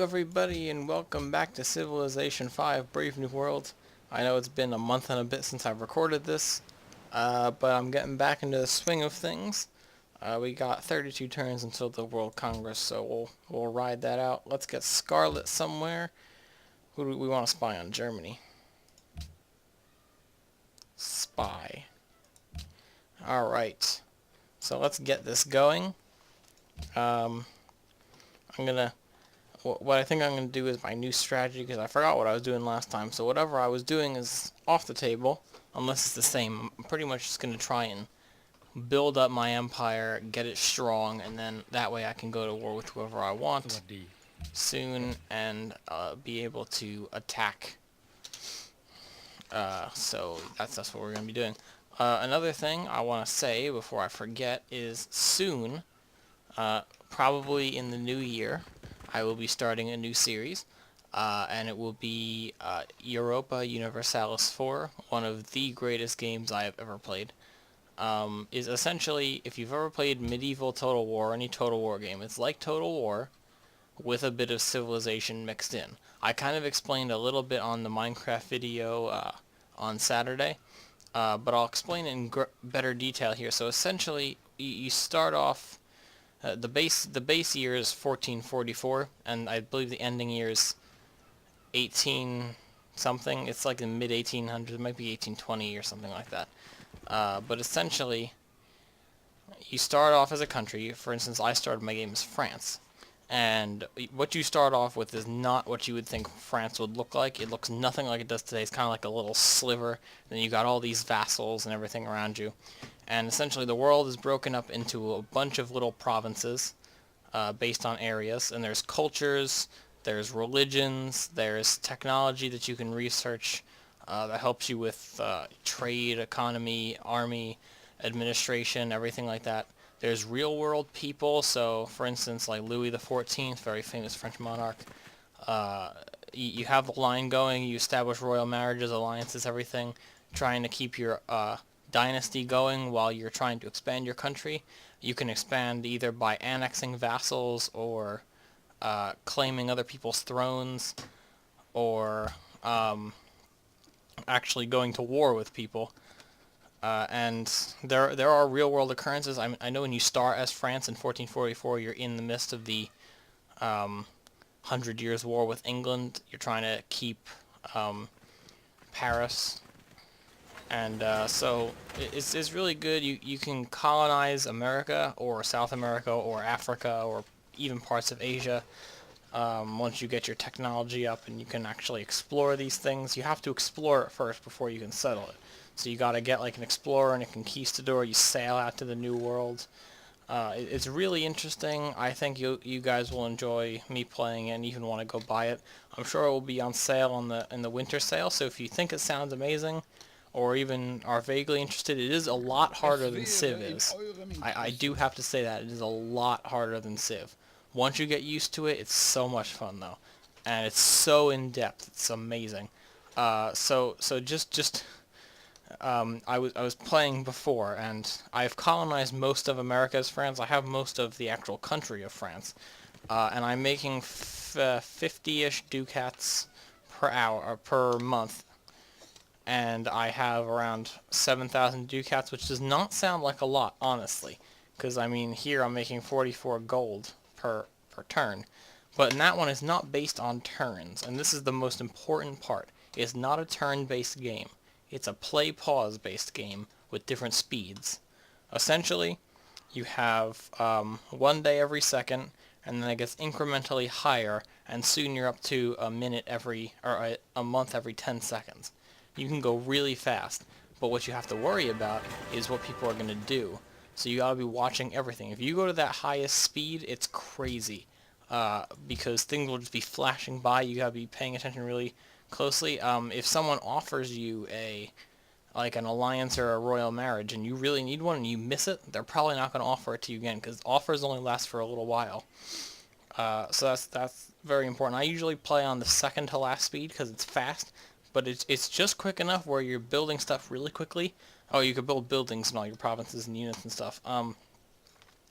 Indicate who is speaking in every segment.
Speaker 1: everybody, and welcome back to Civilization 5 Brave New World. I know it's been a month and a bit since I've recorded this, but I'm getting back into the swing of things. We got 32 turns until the World Congress, so we'll ride that out. Let's get Scarlet somewhere. Who do we want to spy on? Germany. Spy. Alright, so let's get this going. What I think I'm going to do is my new strategy, because I forgot what I was doing last time. So whatever I was doing is off the table, unless it's the same. I'm pretty much just going to try and build up my empire, get it strong, and then that way I can go to war with whoever I want soon and be able to attack. So that's what we're going to be doing. Another thing I want to say before I forget is soon, probably in the new year, I will be starting a new series, and it will be Europa Universalis 4, one of the greatest games I have ever played. Is essentially, if you've ever played medieval Total War, any Total War game, it's like Total War with a bit of Civilization mixed in. I kind of explained a little bit on the Minecraft video on Saturday, but I'll explain it in better detail here. So essentially, you start off. The base year is 1444, and I believe the ending year is 18 something. It's like the mid 1800s. It might be 1820 or something like that. But essentially, you start off as a country. For instance, I started my game as France, and what you start off with is not what you would think France would look like. It looks nothing like it does today. It's kind of like a little sliver. Then you got all these vassals and everything around you. And essentially the world is broken up into a bunch of little provinces based on areas. And there's cultures, there's religions, there's technology that you can research that helps you with trade, economy, army, administration, everything like that. There's real-world people, so for instance, like Louis XIV, very famous French monarch. You have the line going, you establish royal marriages, alliances, everything, trying to keep your dynasty going while you're trying to expand your country. You can expand either by annexing vassals or claiming other people's thrones or actually going to war with people. And there are real world occurrences. I know when you start as France in 1444, you're in the midst of the 100 Years' War with England. You're trying to keep Paris. And so it's really good. You can colonize America or South America or Africa or even parts of Asia once you get your technology up and you can actually explore these things. You have to explore it first before you can settle it. So you got to get like an explorer and a conquistador. You sail out to the new world. It's really interesting. I think you guys will enjoy me playing it and even want to go buy it. I'm sure it will be on sale in the winter sale. So if you think it sounds amazing, or even are vaguely interested, it is a lot harder than Civ is. I do have to say that. It is a lot harder than Civ. Once you get used to it, it's so much fun, though. And it's so in-depth. It's amazing. I was playing before, and I've colonized most of America as France. I have most of the actual country of France. And I'm making 50-ish ducats per hour, or per month. And I have around 7,000 ducats, which does not sound like a lot, honestly. Because, I mean, here I'm making 44 gold per turn. But in that one, it's not based on turns. And this is the most important part. It's not a turn-based game. It's a play-pause-based game with different speeds. Essentially, you have 1 day every second, and then it gets incrementally higher, and soon you're up to a minute or a month every 10 seconds. You can go really fast, but what you have to worry about is what people are going to do. So you gotta be watching everything. If you go to that highest speed, it's crazy, because things will just be flashing by. You gotta be paying attention really closely. If someone offers you like an alliance or a royal marriage, and you really need one and you miss it, they're probably not going to offer it to you again, because offers only last for a little while. So that's very important. I usually play on the second to last speed because it's fast. But it's just quick enough where you're building stuff really quickly. Oh, you could build buildings in all your provinces and units and stuff.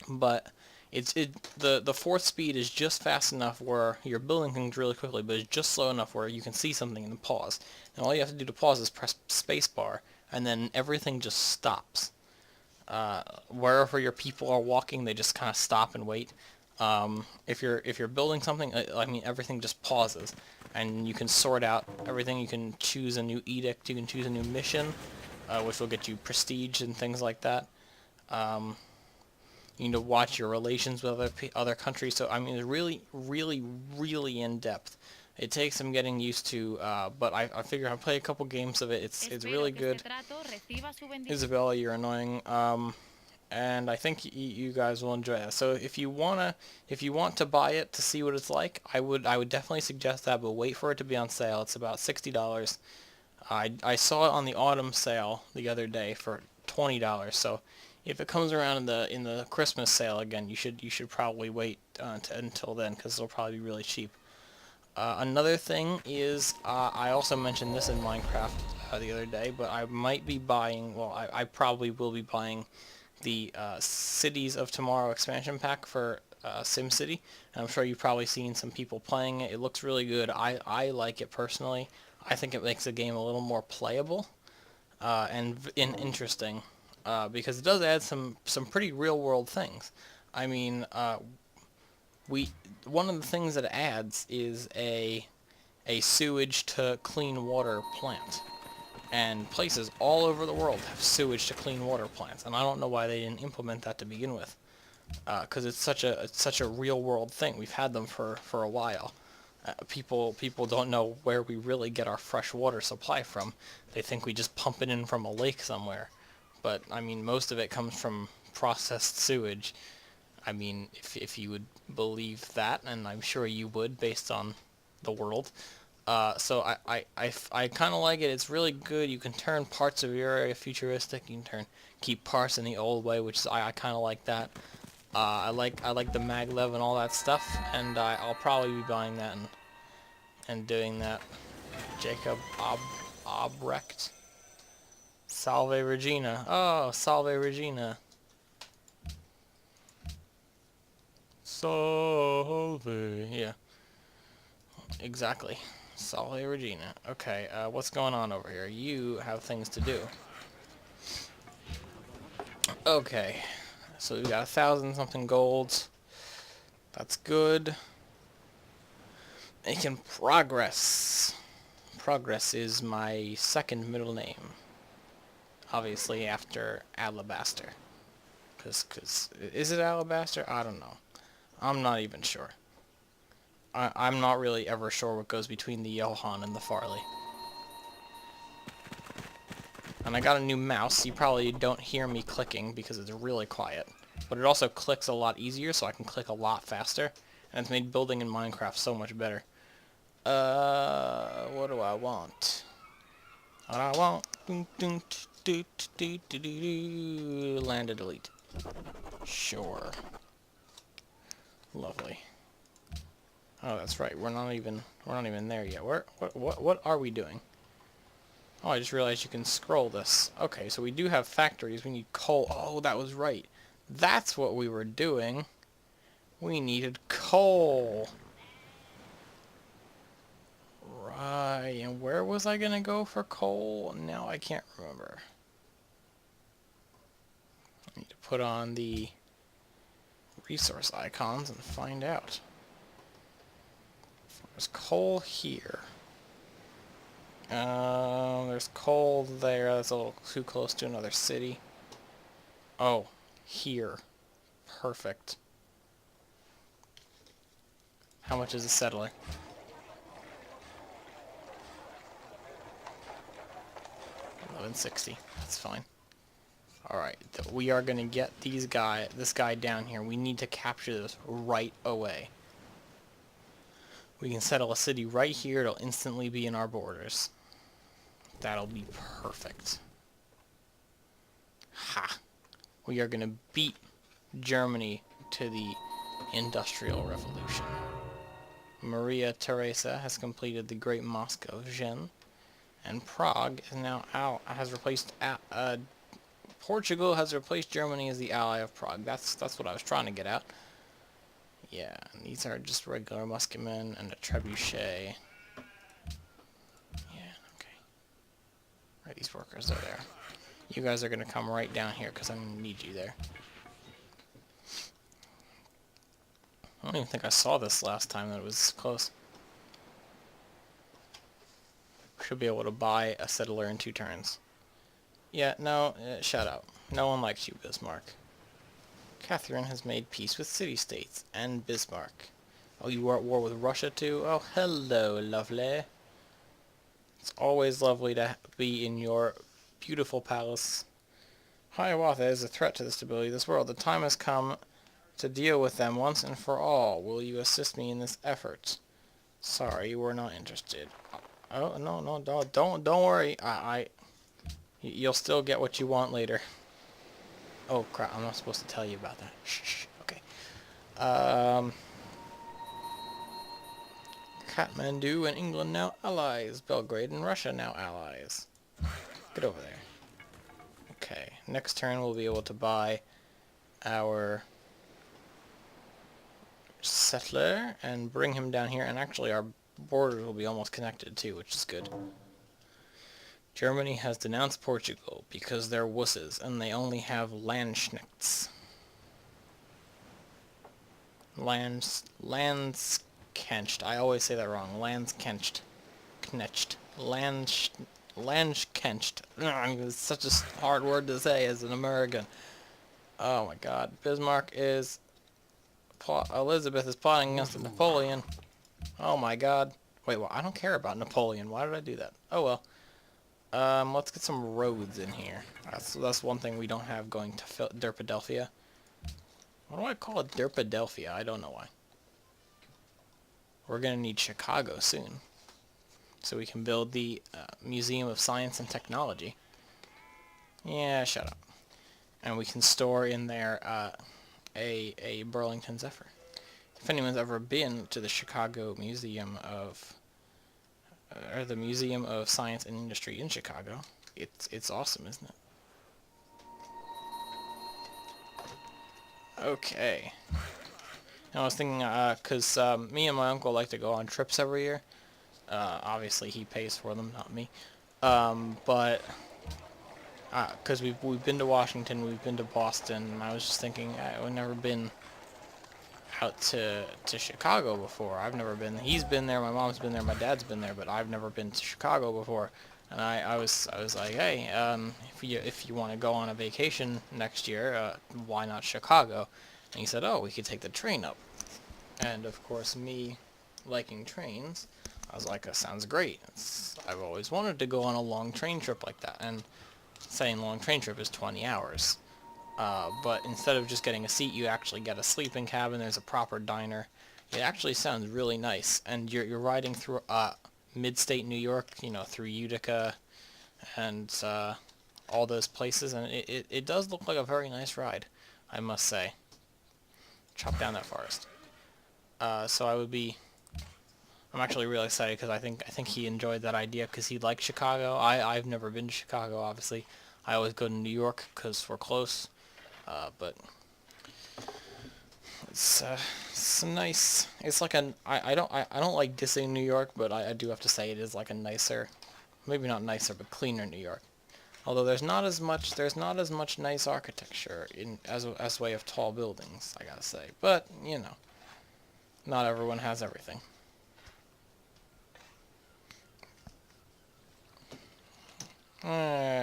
Speaker 1: But The fourth speed is just fast enough where you're building things really quickly, but it's just slow enough where you can see something and pause. And all you have to do to pause is press spacebar, and then everything just stops. Wherever your people are walking, they just kind of stop and wait. If you're building something, I mean, everything just pauses, and you can sort out everything. You can choose a new edict. You can choose a new mission, which will get you prestige and things like that. You need to watch your relations with other countries. So I mean, it's really, really, really in depth. It takes some getting used to, but I figure I'll play a couple games of it. It's really good. Isabella, you're annoying. And I think you guys will enjoy that. So if you want to buy it to see what it's like, I would definitely suggest that, but wait for it to be on sale. It's about $60. I saw it on the autumn sale the other day for $20. So if it comes around in the Christmas sale again, you should probably wait until then, because it'll probably be really cheap. Another thing is, I also mentioned this in Minecraft the other day, but I might be buying, well, I probably will be buying the Cities of Tomorrow expansion pack for SimCity. And I'm sure you've probably seen some people playing it. It looks really good. I like it personally. I think it makes the game a little more playable and interesting, because it does add some pretty real world things. I mean, one of the things that it adds is a sewage to clean water plant. And places all over the world have sewage to clean water plants, and I don't know why they didn't implement that to begin with, because it's such a real world thing. We've had them for a while. People don't know where we really get our fresh water supply from. They think we just pump it in from a lake somewhere, but I mean, most of it comes from processed sewage. I mean, if you would believe that, and I'm sure you would based on the world. So I kind of like it. It's really good. You can turn parts of your area futuristic. You can keep parts in the old way, which is I kind of like that. I like the maglev and all that stuff, and I'll probably be buying that and doing that. Jacob Obrecht. Salve Regina. Oh, Salve Regina. Salve. Yeah. Exactly. Salve Regina. Okay, what's going on over here? You have things to do. Okay, so we got 1,000 something golds. That's good. Making progress. Progress is my second middle name. Obviously after Alabaster. Cause is it Alabaster? I don't know. I'm not even sure. I'm not really ever sure what goes between the Johann and the Farley. And I got a new mouse. You probably don't hear me clicking because it's really quiet. But it also clicks a lot easier, so I can click a lot faster. And it's made building in Minecraft so much better. What do I want? What I want? Land to delete. Sure. Lovely. Oh, that's right. We're not even there yet. What are we doing? Oh, I just realized you can scroll this. Okay, so we do have factories. We need coal. Oh, that was right. That's what we were doing. We needed coal. Right. And where was I gonna go for coal? Now I can't remember. I need to put on the resource icons and find out. There's coal here. There's coal there. That's a little too close to another city. Oh, here. Perfect. How much is a settler? 1160. That's fine. Alright, we are gonna get this guy down here. We need to capture this right away. We can settle a city right here. It'll instantly be in our borders. That'll be perfect. Ha! We are going to beat Germany to the Industrial Revolution. Maria Theresa has completed the Great Mosque of Gien, and Prague is now Portugal has replaced Germany as the ally of Prague. That's what I was trying to get at. Yeah, and these are just regular musketmen and a trebuchet. Yeah, okay. Right, these workers are there. You guys are going to come right down here because I'm going to need you there. I don't even think I saw this last time that it was close. Should be able to buy a settler in 2 turns. Yeah, no, shut up. No one likes you, Bismarck. Catherine has made peace with city-states and Bismarck. Oh, you are at war with Russia too? Oh, hello, lovely. It's always lovely to be in your beautiful palace. Hiawatha is a threat to the stability of this world. The time has come to deal with them once and for all. Will you assist me in this effort? Sorry, we're not interested. Oh, no, don't worry. You'll still get what you want later. Oh, crap, I'm not supposed to tell you about that. Shh, okay. Kathmandu and England now allies. Belgrade and Russia now allies. Get over there. Okay, next turn we'll be able to buy our settler and bring him down here, and actually our border will be almost connected too, which is good. Germany has denounced Portugal because they're wusses and they only have Landsknechts. Landsknecht. I always say that wrong. Landsknecht. Landsknecht. It's such a hard word to say as an American. Oh my god. Bismarck is... Elizabeth is plotting against Napoleon. Oh my god. Wait, well, I don't care about Napoleon. Why did I do that? Oh well. Let's get some roads in here. That's one thing we don't have going to Derpadelphia. What do I call it Derpadelphia? I don't know why. We're gonna need Chicago soon. So we can build the Museum of Science and Technology. Yeah, shut up. And we can store in there a Burlington Zephyr. If anyone's ever been to the Chicago Museum of or the Museum of Science and Industry in Chicago, it's awesome, isn't it? Okay. I was thinking, because me and my uncle like to go on trips every year. Obviously he pays for them, not me. But because we've been to Washington, we've been to Boston, and I was just thinking I've never been out to Chicago before. I've never been. He's been there, my mom's been there, my dad's been there, but I've never been to Chicago before. And I was like, hey, if you want to go on a vacation next year, why not Chicago? And he said, oh, we could take the train up. And of course, me liking trains, I was like, that sounds great. I've always wanted to go on a long train trip like that. And saying long train trip is 20 hours. But instead of just getting a seat, you actually get a sleeping cabin. There's a proper diner. It actually sounds really nice. And you're riding through mid-state New York, you know, through Utica and all those places. And it does look like a very nice ride, I must say. Chop down that forest. So I'm actually really excited because I think he enjoyed that idea because he liked Chicago. I've never been to Chicago, obviously. I always go to New York because we're close. But it's nice. It's like I don't like dissing New York, but I do have to say it is like a nicer, maybe not nicer, but cleaner New York. Although there's not as much nice architecture as way of tall buildings, I gotta say. But you know, not everyone has everything.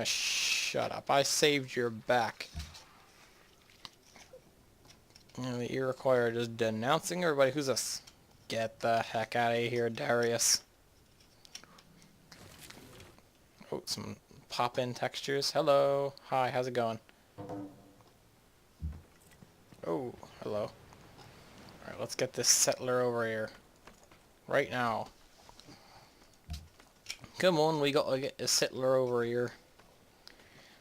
Speaker 1: Shut up. I saved your back. The Iroquois are just denouncing everybody. Who's this? Get the heck out of here, Darius. Oh, some pop-in textures. Hello. Hi, how's it going? Oh, hello. Alright, let's get this settler over here. Right now. Come on, we gotta get a settler over here.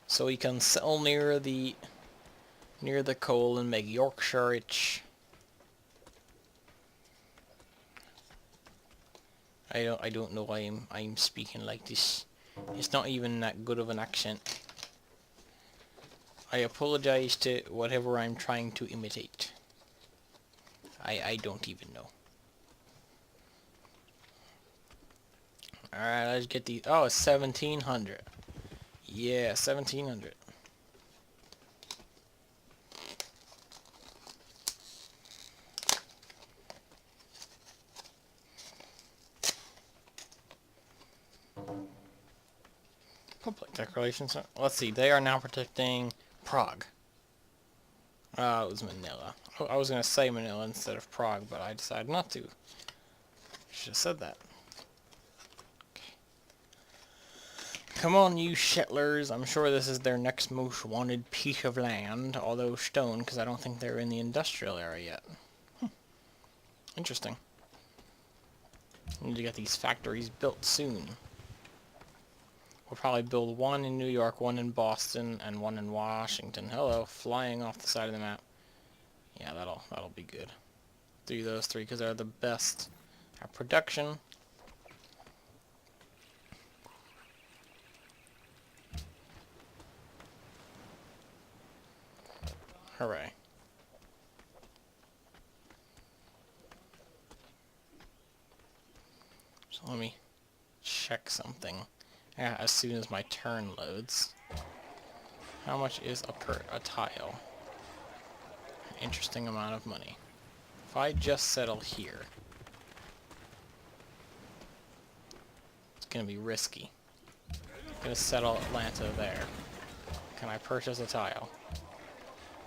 Speaker 1: So we can settle near the coal and make Yorkshire rich. I don't know why I'm speaking like this. It's not even that good of an accent. I apologize to whatever I'm trying to imitate. I don't even know. Alright, let's get these. Oh, it's 1700. Yeah, 1700. Public declarations. Let's see. They are now protecting Prague. It was Manila. I was going to say Manila instead of Prague, but I decided not to. Should have said that. Come on, you settlers. I'm sure this is their next most wanted piece of land, although stone, because I don't think they're in the industrial area yet. Interesting. Need to get these factories built soon. We'll probably build one in New York, one in Boston, and one in Washington. Hello, flying off the side of the map. Yeah, that'll be good. Do those three because they're the best at production. Hooray. So let me check something as soon as my turn loads. How much is a tile? Interesting amount of money. If I just settle here, it's gonna be risky. I'm gonna settle Atlanta there. Can I purchase a tile?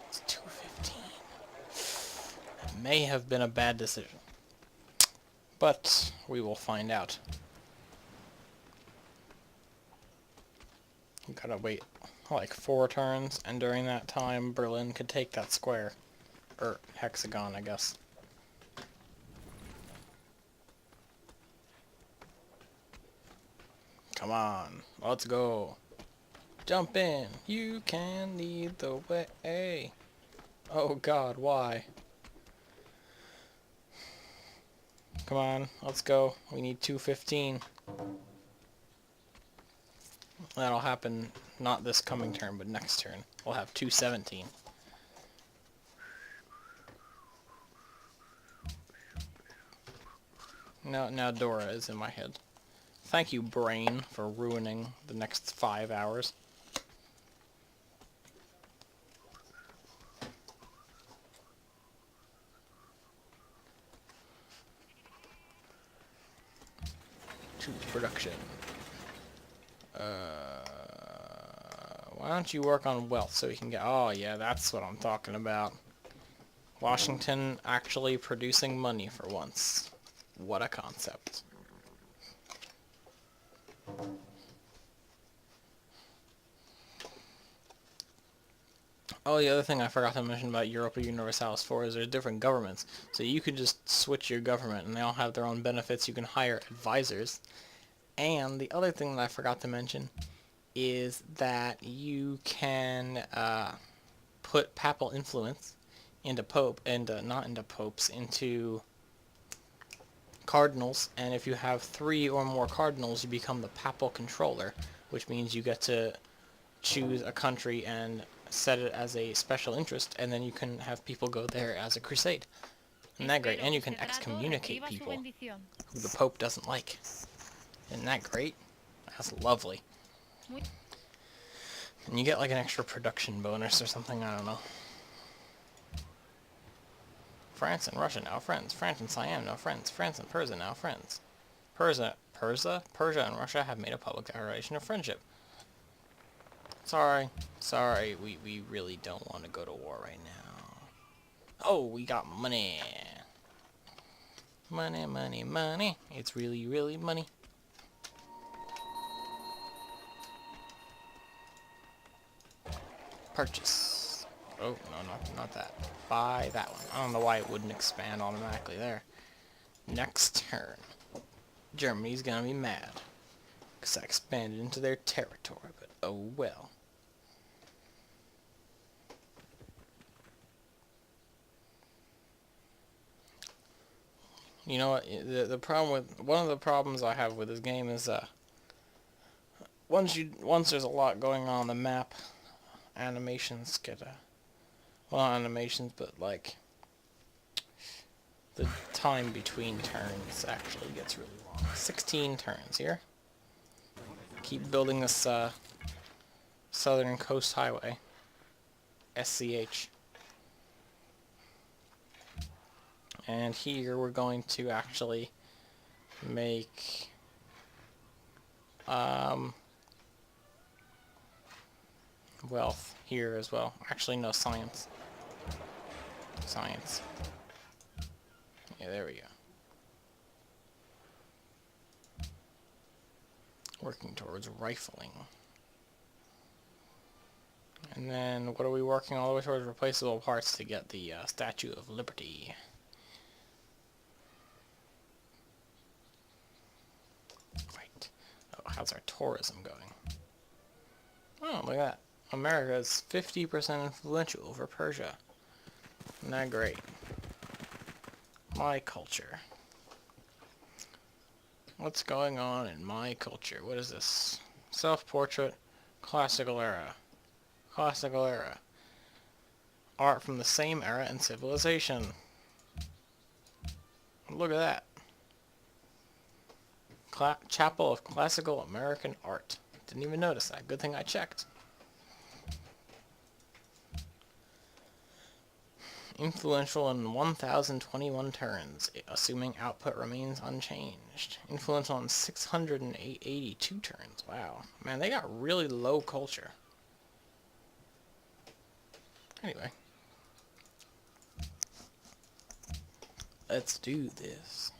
Speaker 1: It's 215. That may have been a bad decision, but we will find out. You gotta wait like 4 turns, and during that time, Berlin could take that square. Or hexagon, I guess. Come on, let's go. Jump in. You can lead the way. Oh God, why? Come on, let's go. We need 215. That'll happen not this coming turn, but next turn. We'll have 217. Now Dora is in my head. Thank you, brain, for ruining the next 5 hours. Choose production. Why don't you work on wealth so we can get... Oh, yeah, that's what I'm talking about. Washington actually producing money for once. What a concept. Oh, the other thing I forgot to mention about Europa Universalis 4 is there's different governments. So you could just switch your government and they all have their own benefits. You can hire advisors. And the other thing that I forgot to mention is that you can put papal influence into into cardinals, and if you have 3 or more cardinals, you become the papal controller, which means you get to choose a country and set it as a special interest, and then you can have people go there as a crusade. Isn't that great? And you can excommunicate people who the Pope doesn't like. Isn't that great? That's lovely. And you get like an extra production bonus or something, I don't know. France and Russia now friends. France and Siam now friends. France and Persia now friends. Persia and Russia have made a public declaration of friendship. Sorry, we really don't want to go to war right now. Oh, we got money. Money, money, money. It's really, really money. Purchase. Oh, no, not that. Buy that one. I don't know why it wouldn't expand automatically there. Next turn. Germany's gonna be mad. Because I expanded into their territory, but oh well. You know what, the problem with, one of the problems I have with this game is, once there's a lot going on the map, animations get, well, not animations, but like, the time between turns actually gets really long. 16 turns here. Keep building this Southern Coast Highway. SCH. And here we're going to actually make wealth here as well. Actually, no, science. Science. Yeah, there we go. Working towards rifling. And then what are we working all the way towards? Replaceable parts to get the Statue of Liberty. Right. Oh, how's our tourism going? Oh, look at that. America is 50% influential over Persia. Isn't that great? My culture. What's going on in my culture? What is this? Self-portrait, classical era. Classical era. Art from the same era and civilization. Look at that. Chapel of Classical American Art. Didn't even notice that. Good thing I checked. Influential in 1,021 turns, assuming output remains unchanged. Influential in 682 turns. Wow. Man, they got really low culture. Anyway. Let's do this.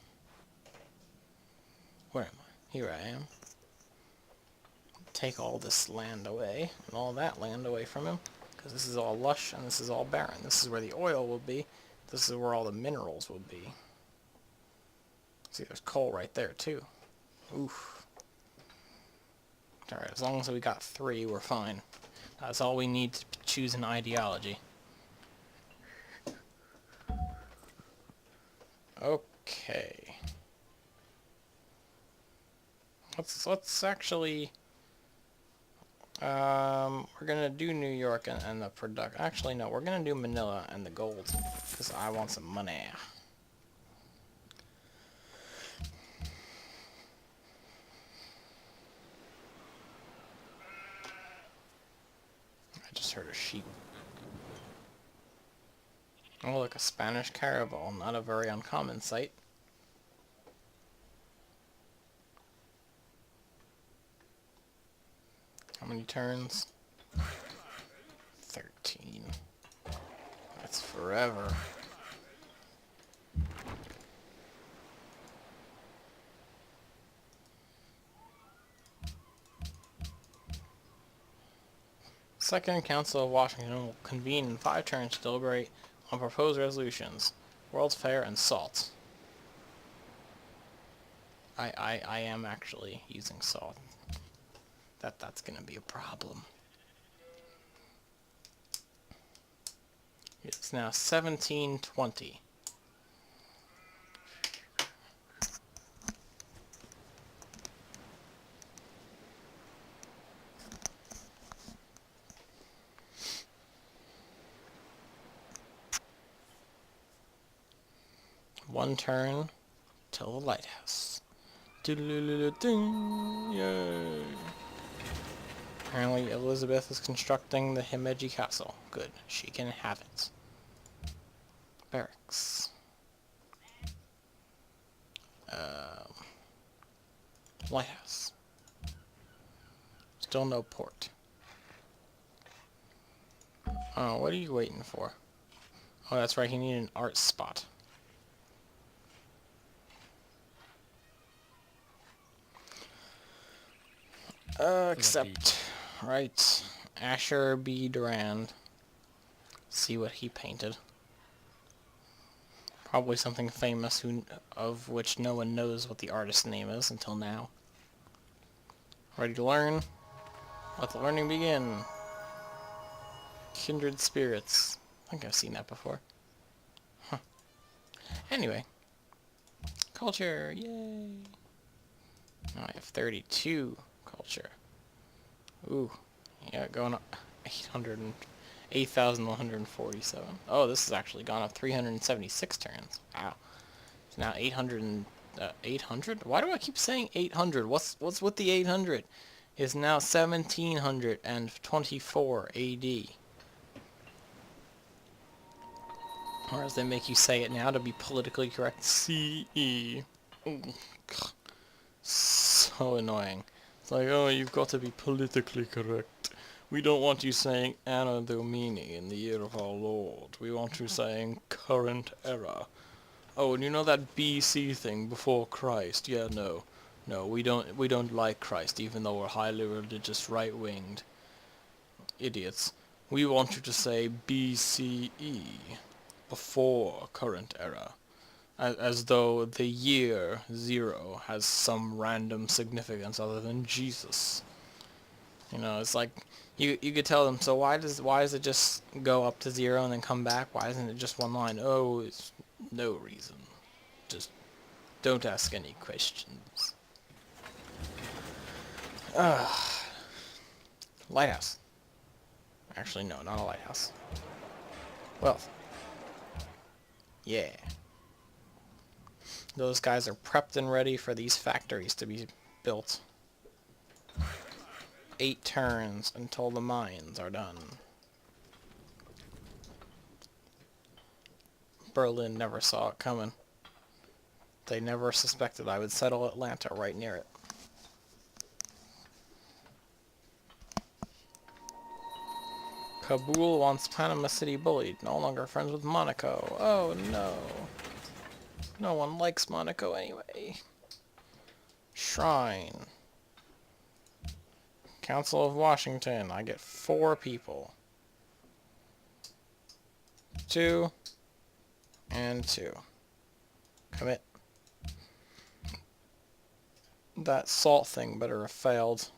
Speaker 1: Where am I? Here I am. Take all this land away, and all that land away from him. Because this is all lush, and this is all barren. This is where the oil will be. This is where all the minerals will be. See, there's coal right there, too. Oof. Alright, as long as we got 3, we're fine. That's all we need to choose an ideology. Okay. Let's actually... we're gonna do New York and the product. Actually, no, we're gonna do Manila and the gold, because I want some money. I just heard a sheep. Oh, look, a Spanish caravel. Not a very uncommon sight. How many turns? 13. That's forever. Second Council of Washington will convene in 5 turns to deliberate on proposed resolutions. World's Fair and salt. I am actually using salt. That's gonna be a problem. It's now 1720. Yay! One turn till the lighthouse. Yay! Apparently Elizabeth is constructing the Himeji Castle. Good. She can have it. Barracks. Lighthouse. Still no port. Oh, what are you waiting for? Oh, that's right, he needed an art spot. Except, right, Asher B. Durand. See what he painted. Probably something famous of which no one knows what the artist's name is until now. Ready to learn? Let the learning begin. Kindred spirits. I think I've seen that before. Huh. Anyway. Culture, yay! Now I have 32 culture. Ooh, yeah, going up 8,147. Oh, this has actually gone up 376 turns. Wow. It's now 800 and 800? Why do I keep saying 800? What's with the 800? It's now 1724 AD. Or as they make you say it now to be politically correct, CE. So annoying. It's like, oh, you've got to be politically correct. We don't want you saying Anno Domini in the year of our Lord. We want you saying current era. Oh, and you know that BC thing, before Christ? Yeah, no. No, we don't like Christ, even though we're highly religious, right-winged idiots. We want you to say BCE, before current era. As though the year 0 has some random significance other than Jesus. You know, it's like, you could tell them, so why does it just go up to 0 and then come back? Why isn't it just one line? Oh, it's no reason. Just don't ask any questions. Lighthouse. Actually, no, not a lighthouse. Wealth. Yeah. Those guys are prepped and ready for these factories to be built. 8 turns until the mines are done. Berlin never saw it coming. They never suspected I would settle Atlanta right near it. Kabul wants Panama City bullied. No longer friends with Monaco. Oh no. No one likes Monaco anyway. Shrine. Council of Washington. I get 4 people. 2 and 2. Commit. That salt thing better have failed.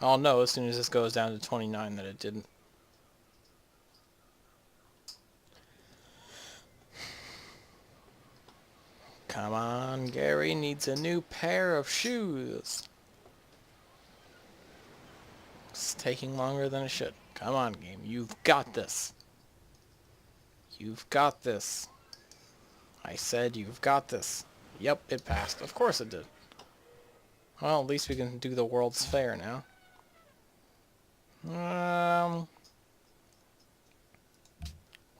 Speaker 1: I'll know as soon as this goes down to 29 that it didn't. Come on, Gary needs a new pair of shoes. It's taking longer than it should. Come on, game. You've got this. You've got this. I said you've got this. Yep, it passed. Of course it did. Well, at least we can do the World's Fair now.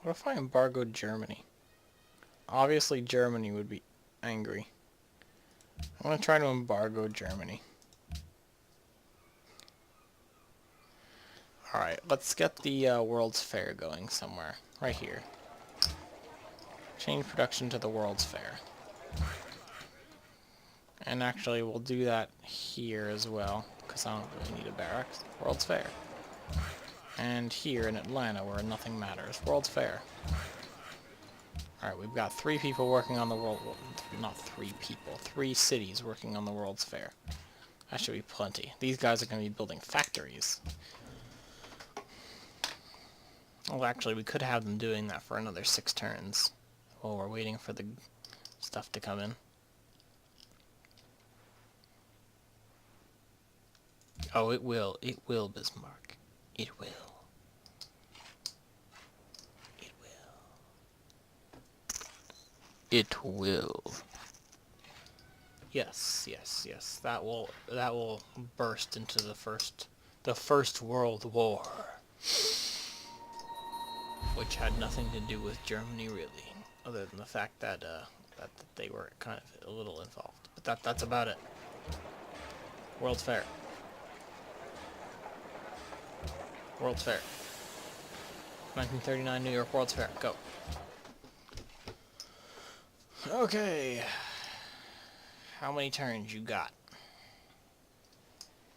Speaker 1: What if I embargoed Germany? Obviously Germany would be angry. I want to try to embargo Germany. Alright, let's get the World's Fair going somewhere. Right here. Change production to the World's Fair. And actually, we'll do that here as well, because I don't really need a barracks. World's Fair. And here in Atlanta, where nothing matters. World's Fair. Alright, we've got 3 people working on the world... Not 3 people. 3 cities working on the World's Fair. That should be plenty. These guys are going to be building factories. Well, actually, we could have them doing that for another 6 turns. While we're waiting for the stuff to come in. Oh, it will. It will, Bismarck. It will. It will. It will. Yes, yes, yes. That will burst into the First World War. Which had nothing to do with Germany, really. Other than the fact that that they were kind of a little involved. But that's about it. World's Fair. World's Fair. 1939 New York World's Fair. Go. Okay. How many turns you got?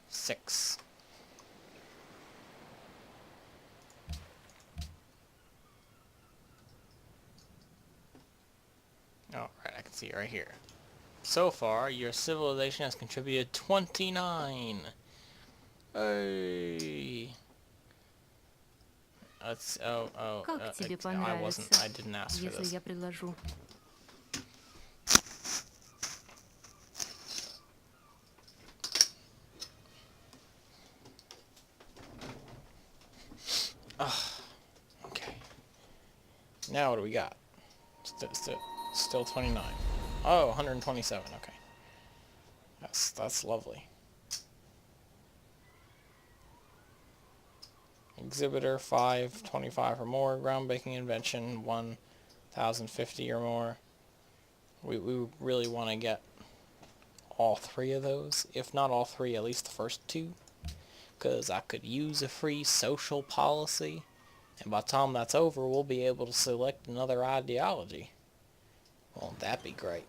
Speaker 1: 6. Oh, right, I can see it right here. So far, your civilization has contributed 29. Hey. Let's. I didn't ask for this. Okay. Now what do we got? Still 29. Oh, 127, okay. That's lovely. Exhibitor 525 or more, groundbreaking invention 1050 or more. We really want to get all three of those, if not all three, at least the first two, because I could use a free social policy, and by the time that's over, we'll be able to select another ideology. Won't that be great?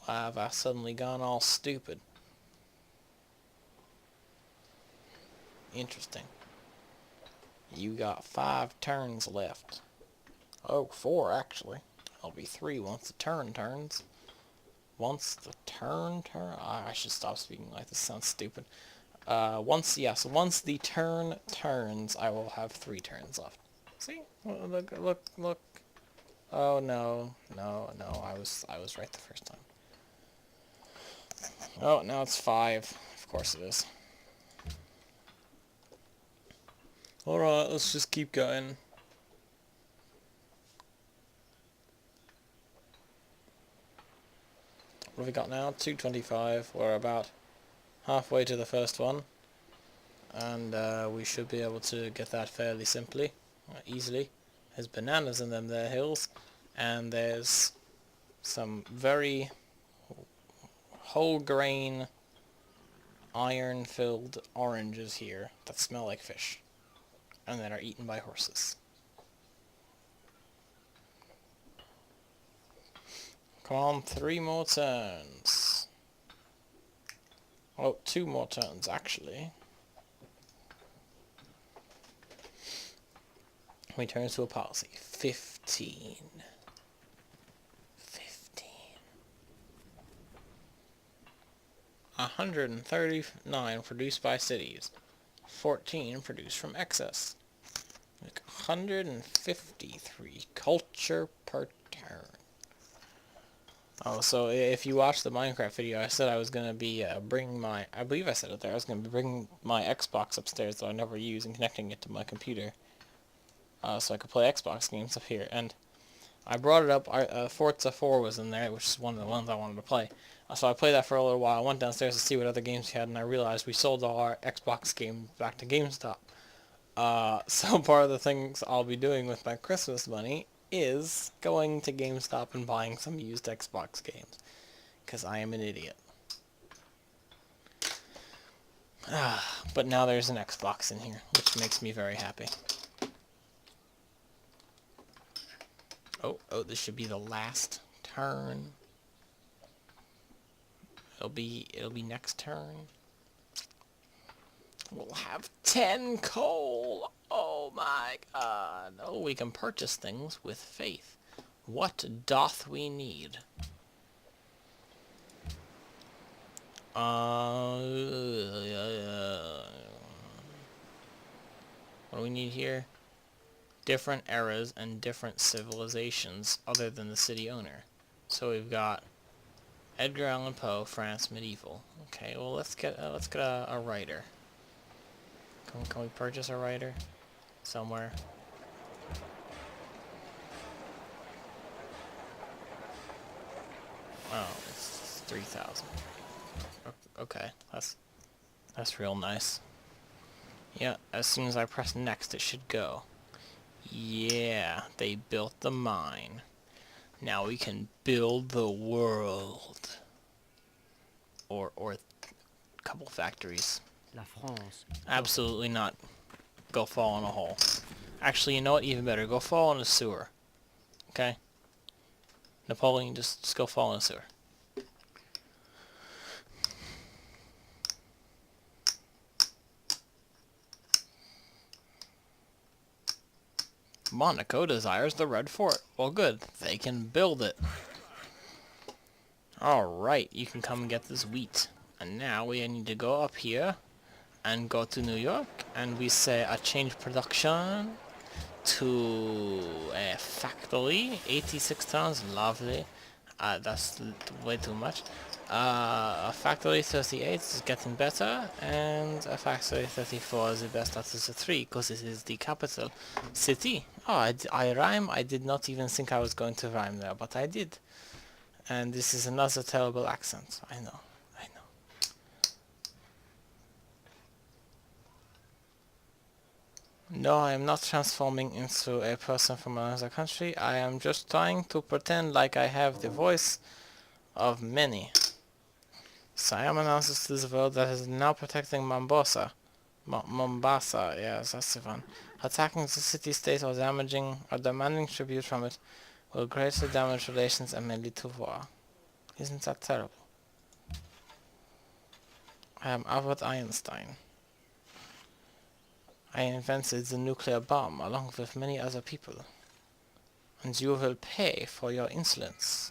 Speaker 1: Why have I suddenly gone all stupid? Interesting. You got 5 turns left. Oh, 4 actually. It'll be 3 once the turn turns. Once the turn. I should stop speaking like this. Sounds stupid. Once the turn turns, I will have 3 turns left. See? Look. Oh no. I was right the first time. Oh, now it's 5. Of course it is. Alright, let's just keep going. What have we got now? 225. We're about halfway to the first one. And we should be able to get that fairly simply. Easily. There's bananas in them there hills. And there's some very whole grain iron filled oranges here that smell like fish. And that are eaten by horses. Come on, 3 more turns. Oh, 2 more turns, actually. How many turns to a policy? 15. 139 produced by cities. 14 produced from excess. Like 153 culture per turn. Oh, so if you watch the Minecraft video, I said I was going to be bringing my... I believe I said it there. I was going to be bringing my Xbox upstairs that I never use and connecting it to my computer. So I could play Xbox games up here. And I brought it up. Forza 4 was in there, which is one of the ones I wanted to play. So I played that for a little while. I went downstairs to see what other games we had, and I realized we sold all our Xbox games back to GameStop. So part of the things I'll be doing with my Christmas money is going to GameStop and buying some used Xbox games. Because I am an idiot. But now there's an Xbox in here, which makes me very happy. Oh, this should be the last turn. It'll be next turn. We'll have 10 coal. Oh my god. Oh, we can purchase things with faith. What doth we need? What do we need here? Different eras and different civilizations other than the city owner. So we've got Edgar Allan Poe, France, medieval. Okay, well let's get a writer. Can we purchase a writer somewhere? Oh, it's 3,000. Okay, that's real nice. Yeah, as soon as I press next, it should go. Yeah, they built the mine. Now we can build the world. Or a couple factories.
Speaker 2: La France.
Speaker 1: Absolutely not. Go fall in a hole. Actually, you know what? Even better. Go fall in a sewer. Okay? Napoleon, just go fall in a sewer. Monaco desires the Red Fort. Well, good. They can build it. Alright, you can come and get this wheat. And now we need to go up here and go to New York. And we say a change production to a factory. 86 tons. Lovely. That's way too much. A factory 38 is getting better, and a factory 34 is the best out of the 3, because it is the capital city. Oh, I rhyme. I did not even think I was going to rhyme there, but I did. And this is another terrible accent. I know. I know. No, I am not transforming into a person from another country. I am just trying to pretend like I have the voice of many. Siam announces to the world that it is now protecting Mombasa. Mombasa, yes, that's the one. Attacking the city-state or damaging or demanding tribute from it will greatly damage relations and may lead to war. Isn't that terrible? I am Albert Einstein. I invented the nuclear bomb along with many other people. And you will pay for your insolence.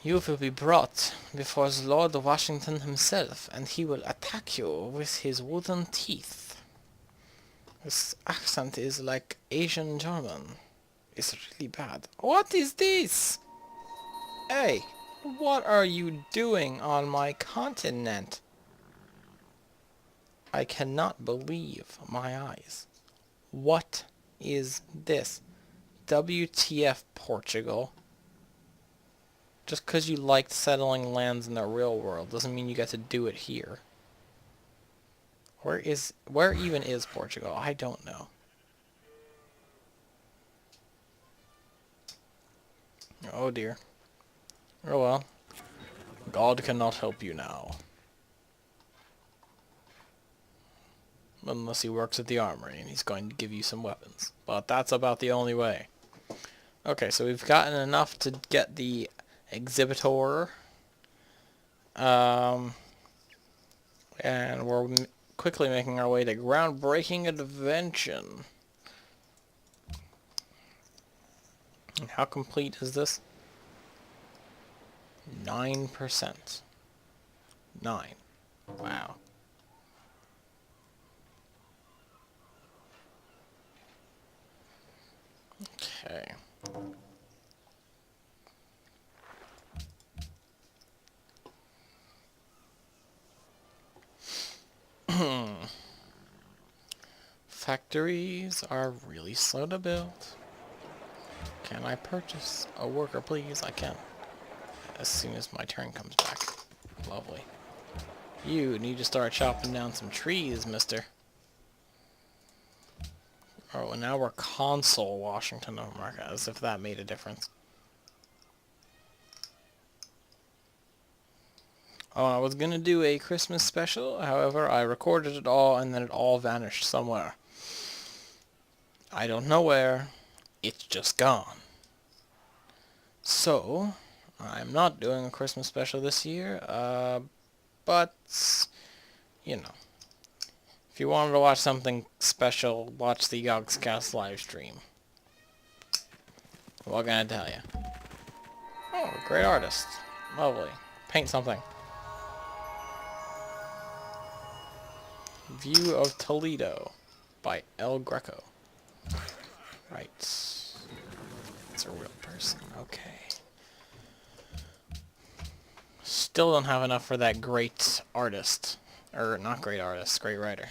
Speaker 1: You will be brought before the Lord Washington himself, and he will attack you with his wooden teeth. This accent is like Asian German. It's really bad. What is this? Hey, what are you doing on my continent? I cannot believe my eyes. What is this? WTF, Portugal? Just because you liked settling lands in the real world doesn't mean you get to do it here. Where even is Portugal? I don't know. Oh dear. Oh well. God cannot help you now. Unless he works at the armory and he's going to give you some weapons. But that's about the only way. Okay, so we've gotten enough to get the exhibitor. And we're quickly making our way to groundbreaking invention. And how complete is this? 9%. 9. Wow. Okay. Factories are really slow to build. Can I purchase a worker, please? I can. As soon as my turn comes back. Lovely. You need to start chopping down some trees, mister. Oh, and now we're Consul Washington of America, as if that made a difference. Oh, I was gonna do a Christmas special, however, I recorded it all and then it all vanished somewhere. I don't know where. It's just gone. So, I'm not doing a Christmas special this year, but, you know. If you wanted to watch something special, watch the Yogscast live stream. What can I tell you? Oh, great artist. Lovely. Paint something. View of Toledo by El Greco. Right. It's a real person. Okay. Still don't have enough for that great artist. Or, not great artist, great writer.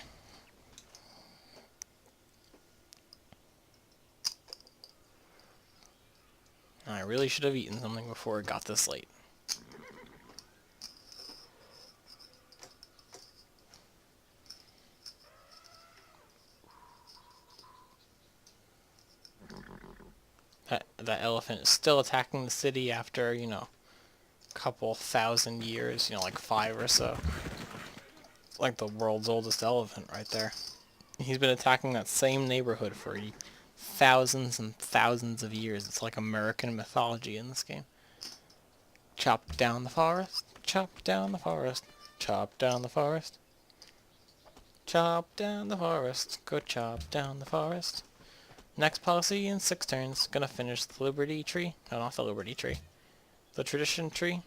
Speaker 1: I really should have eaten something before it got this late. That elephant is still attacking the city after, you know, a couple thousand years, you know, like 5 or so. It's like the world's oldest elephant right there. He's been attacking that same neighborhood for thousands and thousands of years. It's like American mythology in this game. Chop down the forest, chop down the forest, chop down the forest. Chop down the forest, go chop down the forest. Next policy in 6 turns. Gonna finish the Liberty tree. No, not the Liberty tree. The Tradition tree.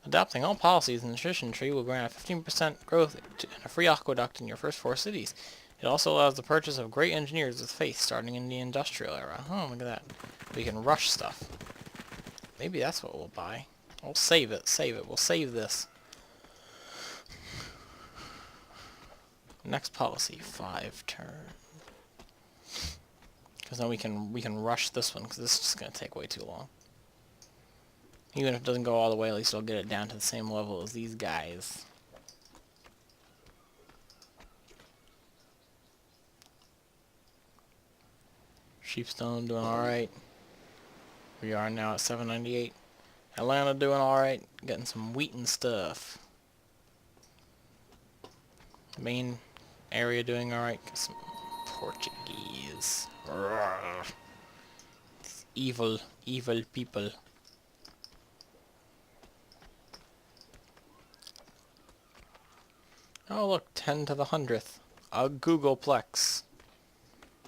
Speaker 1: Adopting all policies in the Tradition tree will grant a 15% growth and a free aqueduct in your first 4 cities. It also allows the purchase of great engineers with faith starting in the industrial era. Oh, look at that. We can rush stuff. Maybe that's what we'll buy. We'll save it, we'll save this. Next policy, 5 turn. Because then we can rush this one, because this is just going to take way too long. Even if it doesn't go all the way, at least it'll get it down to the same level as these guys. Sheepstone doing alright. We are now at 798. Atlanta doing alright. Getting some wheat and stuff. Main area doing alright. Some Portuguese. Evil, evil people. Oh look, 10 to the 100th. A Googleplex.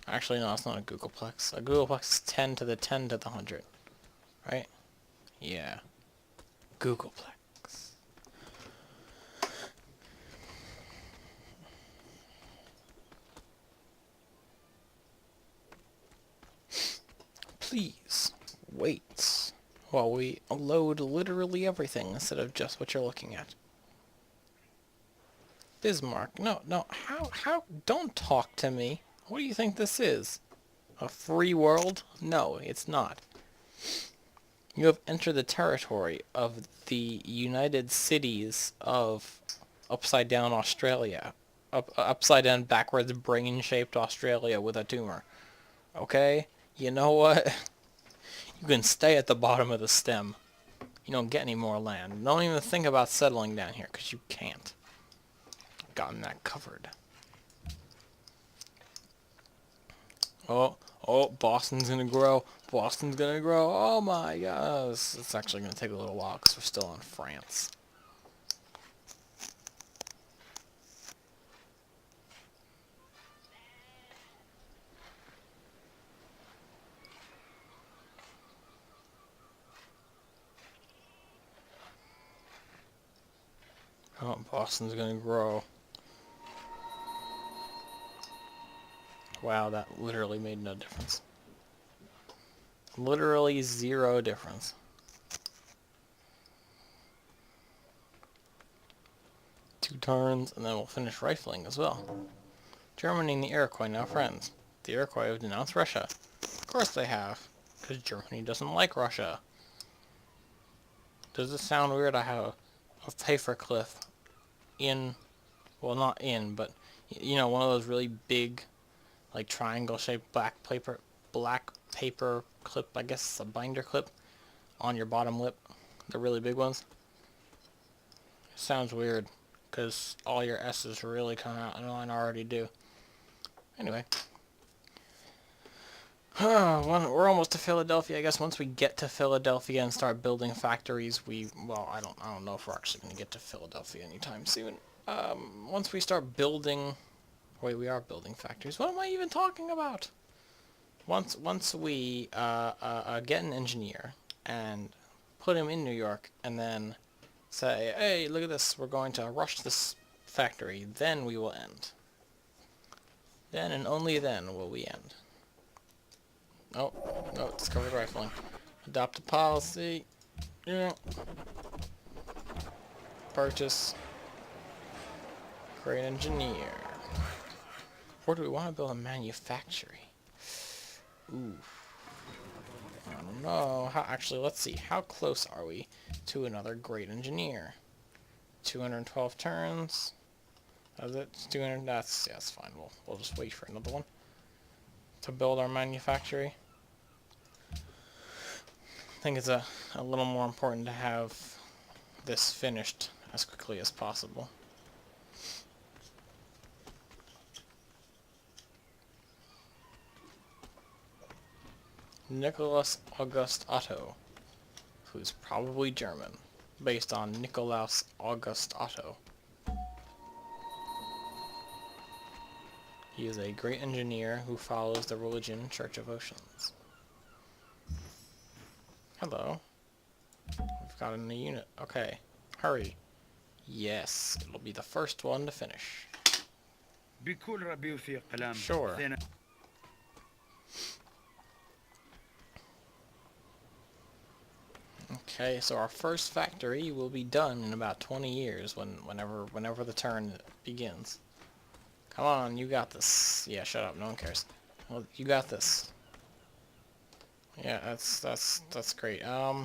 Speaker 1: Actually, no, it's not a Googleplex. A Googleplex is 10 to the 10 to the 100. Right? Yeah. Googleplex. Please wait while we load literally everything instead of just what you're looking at. Bismarck. No, how, don't talk to me. What do you think this is? A free world? No, it's not. You have entered the territory of the United Cities of Upside Down Australia. Upside down, backwards, brain-shaped Australia with a tumor. Okay? You know what? You can stay at the bottom of the stem. You don't get any more land. Don't even think about settling down here, because you can't. Gotten that covered. Oh, Boston's gonna grow. Boston's gonna grow. Oh my gosh. It's actually gonna take a little while because we're still in France. Oh, Boston's gonna grow. Wow, that literally made no difference. Literally 0 difference. Two turns, and then we'll finish rifling as well. Germany and the Iroquois now friends. The Iroquois have denounced Russia. Of course they have, because Germany doesn't like Russia. Does this sound weird? I have a paperclip in, well, not in, but you know, one of those really big, like triangle-shaped black paper clip. I guess it's a binder clip on your bottom lip. The really big ones. It sounds weird because all your S's really come out, and mine already do. Anyway, we're almost to Philadelphia. I guess once we get to Philadelphia and start building factories, I don't know if we're actually going to get to Philadelphia anytime soon. Once we start building, wait, we are building factories. What am I even talking about? Once we get an engineer and put him in New York, and then say, hey, look at this, we're going to rush this factory, then we will end. Then and only then will we end. Oh, no, discovered rifling. Adopt a policy. Yeah. Purchase. Great engineer. Or do we want to build a manufactory? Ooh. I don't know. Actually, let's see. How close are we to another great engineer? 212 turns. Is it 200? That's fine. We'll just wait for another one to build our manufactory. I think it's a little more important to have this finished as quickly as possible. Nicholas August Otto, who's probably German, based on Nikolaus August Otto. He is a great engineer who follows the religion Church of Oceans. Hello. We've got a new unit. Okay. Hurry. Yes, it'll be the first one to finish. Sure. Okay, so our first factory will be done in about 20 years, whenever the turn begins. Come on, you got this. Yeah, shut up. No one cares. Well, you got this. Yeah, that's great. Hmm.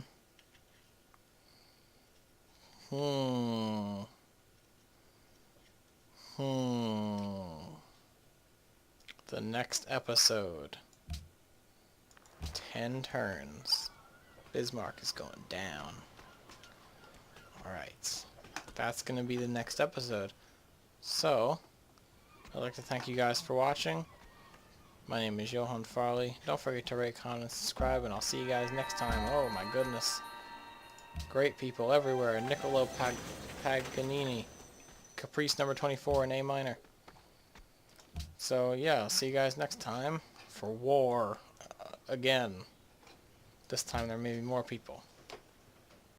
Speaker 1: The next episode. 10 turns. Bismarck is going down. Alright. That's going to be the next episode. So, I'd like to thank you guys for watching. My name is Johan Farley. Don't forget to rate, comment, and subscribe, and I'll see you guys next time. Oh my goodness. Great people everywhere. Niccolo Paganini. Caprice number 24 in A minor. So yeah, I'll see you guys next time for war again. This time there may be more people.